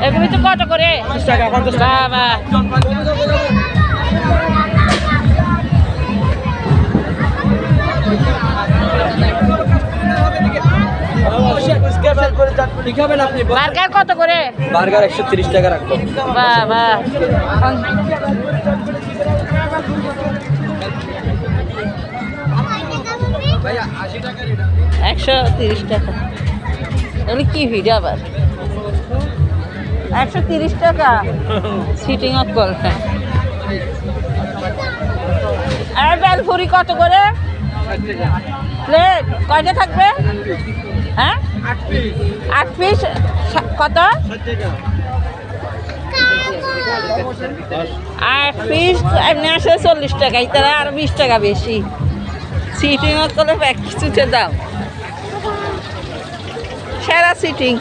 এগুলো তো কত করে? 30 টাকা 50 টাকা। বাবা বার্গার কত করে? বার্গার 130 টাকা রাখবো। বাবা 130 টাকা। এগুলো কি ভিড় আবার? 130 টাকা সিটিং অফ করবে। আর বেলপুরি কত করে প্লেট? কয়টা থাকবে? হ্যাঁ 8 পিস। কত? 8 পিস এমনি আসলে 40 টাকা, তারা আরো 20 টাকা বেশি। সিটিং অফ করলে এক কিছুতে দাম সেরা সিটিং।